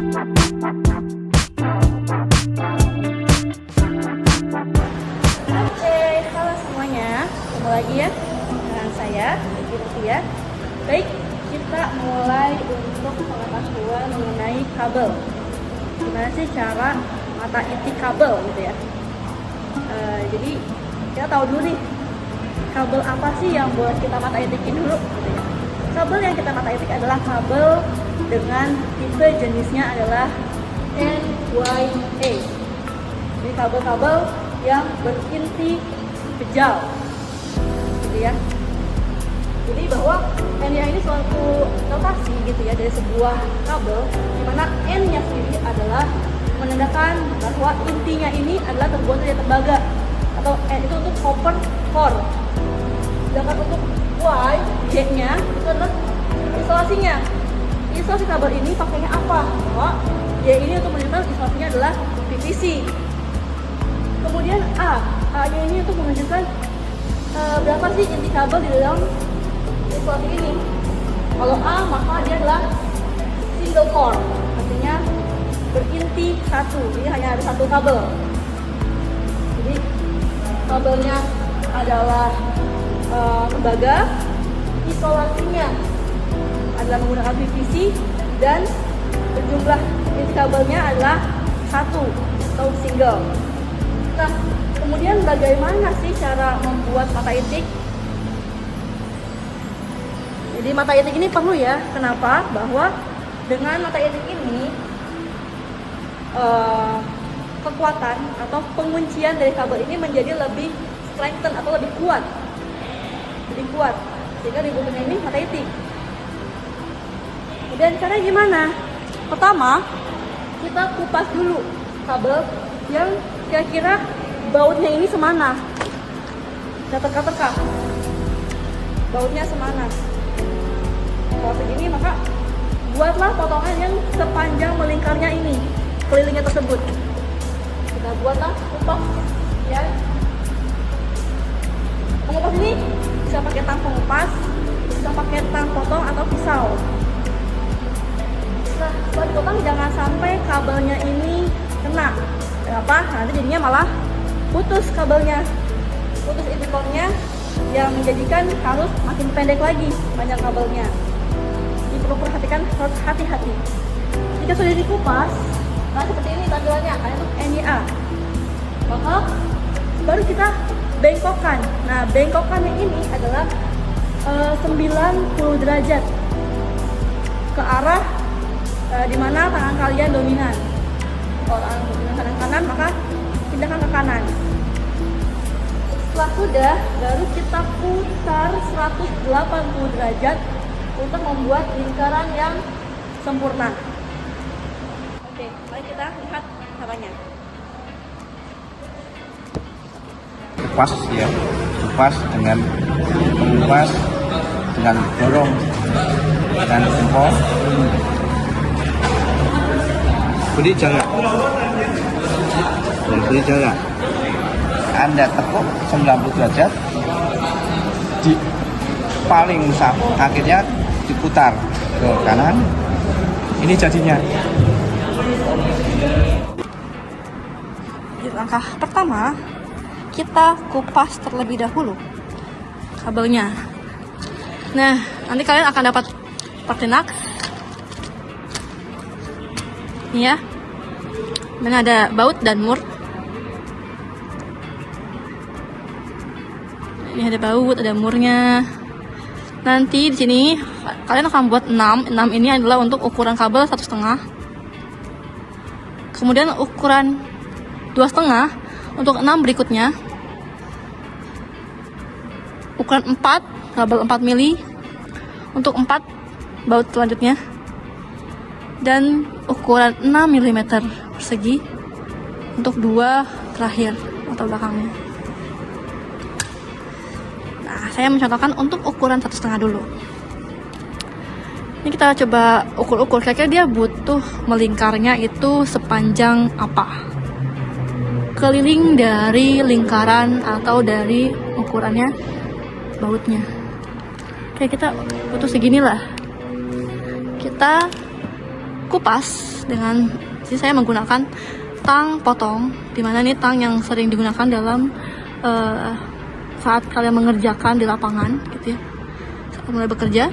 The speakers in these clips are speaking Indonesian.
Halo semuanya, ketemu lagi ya dengan saya, Vicky ya. Baik, kita mulai untuk pengetahuan mengenai kabel. Gimana sih cara mata itik kabel gitu ya? Jadi kita tahu dulu nih, kabel apa sih yang boleh kita mata itikin dulu gitu ya. Kabel yang kita mata itik adalah kabel dengan tipe jenisnya adalah NYA. Jadi kabel-kabel yang berinti kejal gitu ya. Jadi bahwa NYA ini suatu notasi gitu ya dari sebuah kabel, di mana N-nya sendiri adalah menandakan bahwa intinya ini adalah terbuat dari tembaga, atau N itu untuk copper core. Sedangkan untuk Y, Y-nya itu adalah isolasinya. Isolasi kabel ini pakainya apa? Bahwa Y ini untuk menunjukkan isolasinya adalah PVC. Kemudian A-nya ini untuk menunjukkan berapa sih inti kabel di dalam isolasi ini. Kalau A, maka dia adalah single core, artinya berinti satu, jadi hanya ada satu kabel. Jadi kabelnya adalah tembaga, isolasinya adalah menggunakan PVC, dan berjumlah inti kabelnya adalah satu atau single. Nah, kemudian bagaimana sih cara membuat mata itik? Jadi mata itik ini perlu ya. Kenapa? Bahwa dengan mata itik ini kekuatan atau penguncian dari kabel ini menjadi lebih strengthen atau lebih kuat, sehingga dibutuhkan ini mata itik. Dan caranya gimana? Pertama, kita kupas dulu kabel yang kira-kira bautnya ini semana, kita terka-terka bautnya semana. Kalau segini, maka buatlah potongan yang sepanjang melingkarnya ini, kelilingnya tersebut. Kita buatlah kupas ya. Pengupas ini bisa pakai tang pengupas, bisa pakai tang potong atau pisau. Nah, setelah dipotong jangan sampai kabelnya ini kena. Kenapa? Nanti jadinya malah putus kabelnya, putus inti core-nya, yang menjadikan harus makin pendek lagi panjang kabelnya. Jadi perlu perhatikan, harus hati-hati. Jika sudah dikupas, nah seperti ini tampilannya, karena itu NYA. Maka baru kita bengkokkan. Nah, bengkokannya ini adalah 90 derajat ke arah dimana tangan kalian dominan. Kalau tangan dominan kanan, maka pindahkan ke kanan. Setelah sudah, baru kita putar 180 derajat untuk membuat lingkaran yang sempurna. Oke, mari kita lihat caranya. Kupas ya, kupas dengan mengupas, dengan dorong dan jempol. Beri jarak, beri jarak. Anda tekuk 90 derajat, di paling akhirnya diputar ke kanan. Ini jadinya. Di langkah pertama, kita kupas terlebih dahulu kabelnya. Nah, nanti kalian akan dapat Pertinax ini ya, mana ada baut dan mur. Ini ada baut, ada murnya. Nanti di sini kalian akan buat 6 ini adalah untuk ukuran kabel 1,5. Kemudian ukuran 2,5 untuk 6 berikutnya. Ukuran 4, kabel 4 mili untuk 4 baut selanjutnya. Dan ukuran 6 mm persegi untuk 2 terakhir atau belakangnya. Nah, saya mencontohkan untuk ukuran 1,5 dulu. Ini kita coba ukur-ukur, kira-kira dia butuh melingkarnya itu sepanjang apa. Keliling dari lingkaran atau dari ukurannya bautnya. Kayak kita butuh segini lah. Kita kupas dengan, jadi saya menggunakan tang potong, dimana ini tang yang sering digunakan dalam saat kalian mengerjakan di lapangan gitu ya, saat mulai bekerja.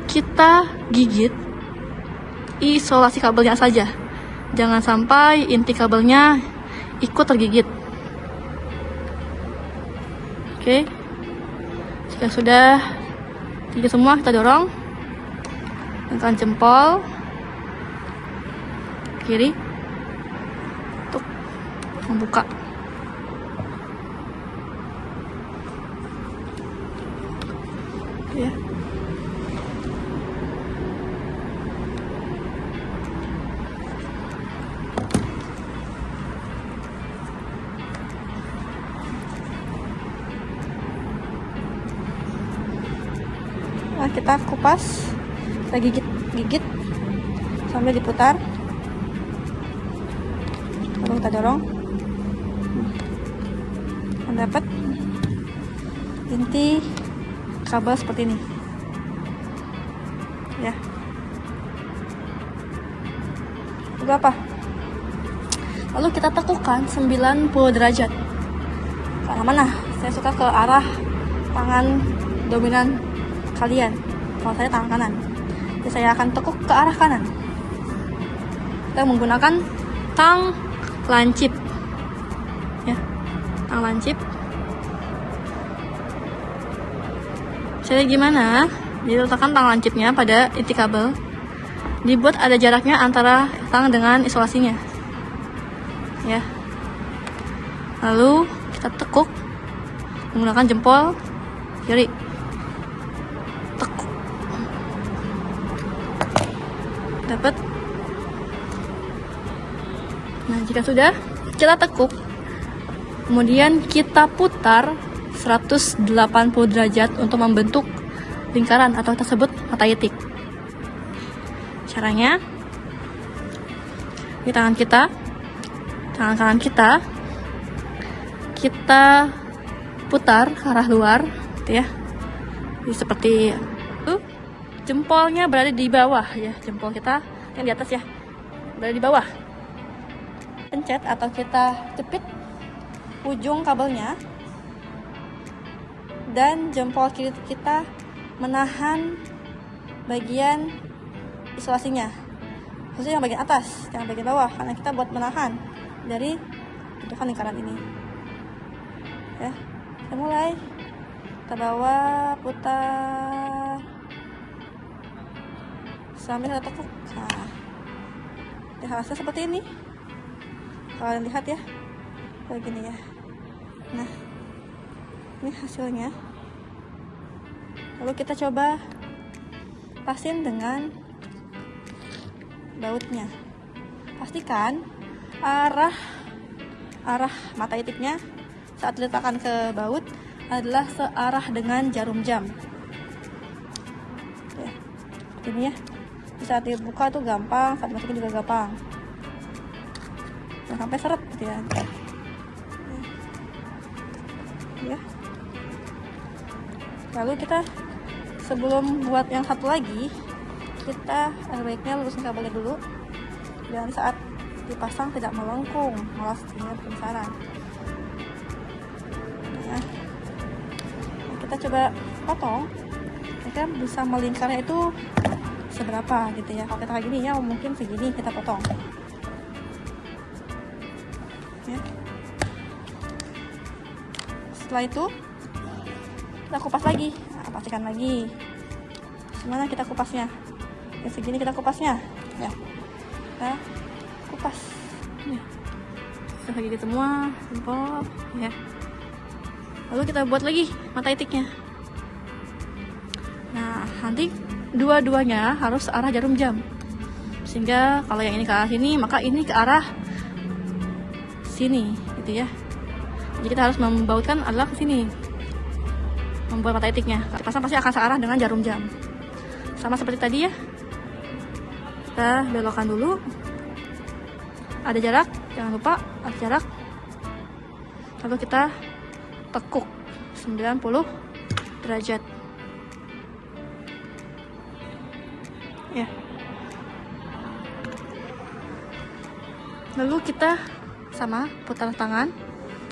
Kita gigit isolasi kabelnya saja, jangan sampai inti kabelnya ikut tergigit. Oke, jika sudah gigit semua, kita dorong dengan jempol kiri untuk membuka. Ya. Nah, kita kupas, kita gigit sambil diputar, lalu kita dorong, mendapat inti kabel seperti ini ya. Lalu apa? Lalu kita tekukan 90 derajat ke arah mana? Saya suka ke arah tangan dominan kalian. Kalau saya tangan kanan, jadi saya akan tekuk ke arah kanan. Kita menggunakan tang lancip ya, tang lancip. Jadi gimana? Jadi letakkan tang lancipnya pada inti kabel, dibuat ada jaraknya antara tang dengan isolasinya ya. Lalu kita tekuk menggunakan jempol kiri, tekuk, dapat. Nah, jika sudah, kita tekuk, kemudian kita putar 180 derajat untuk membentuk lingkaran atau kita sebut mata itik. Caranya, di tangan kanan kita putar ke arah luar gitu ya. Jadi seperti itu, jempolnya berada di bawah ya, jempol kita yang di atas ya, berada di bawah. Pencet atau kita jepit ujung kabelnya, dan jempol kiri kita menahan bagian isolasinya, khususnya yang bagian atas, jangan bagian bawah, karena kita buat menahan dari bentukan lingkaran ini ya. Kita mulai, kita bawa, putar sambil kita tekuk. Nah, ya, hasilnya seperti ini. Kalian lihat ya, kayak gini ya. Nah, ini hasilnya. Lalu kita coba pasin dengan bautnya. Pastikan arah mata itiknya saat diletakkan ke baut adalah searah dengan jarum jam ya, ini ya. Saat dibuka tuh gampang, saat masukin juga gampang, jangan sampai seret gitu ya. Ya. Lalu kita sebelum buat yang satu lagi, kita ada baiknya lurusin kabelnya dulu, dan saat dipasang tidak melengkung, malah setengah pingsaran. Nah, kita coba potong, kita bisa melingkarnya itu seberapa gitu ya. Kalau kita kayak gini ya, mungkin segini kita potong ya. Setelah itu kita kupas lagi. Nah, pastikan lagi gimana kita kupasnya ya, segini kita kupasnya ya, kita kupas ya, sudah gigit semua, jempol ya. Lalu kita buat lagi mata itiknya. Nah, nanti dua-duanya harus arah jarum jam, sehingga kalau yang ini ke arah sini, maka ini ke arah sini gitu ya. Jadi kita harus membautkan adalah ke sini, membuat mata itiknya. Dipasang pasti akan searah dengan jarum jam, sama seperti tadi ya. Kita belokkan dulu, ada jarak, jangan lupa ada jarak. Lalu kita tekuk 90 derajat ya. Lalu kita sama putar tangan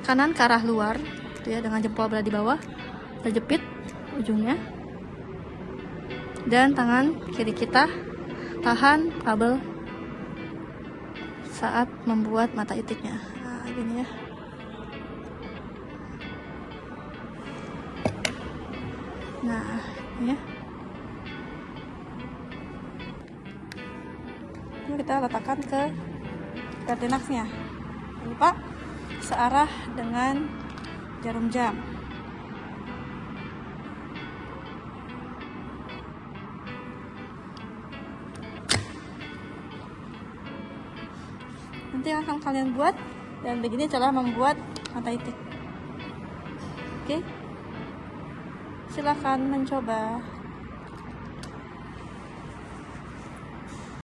kanan ke arah luar, gitu ya, dengan jempol berada di bawah, kita jepit ujungnya, dan tangan kiri kita tahan kabel saat membuat mata itiknya. Nah, gini ya. Nah, ini ya. Ini kita letakkan ke Pertinaxnya. Jangan lupa searah dengan jarum jam. Nanti akan kalian buat, dan begini cara membuat mata itik. Oke, silakan mencoba.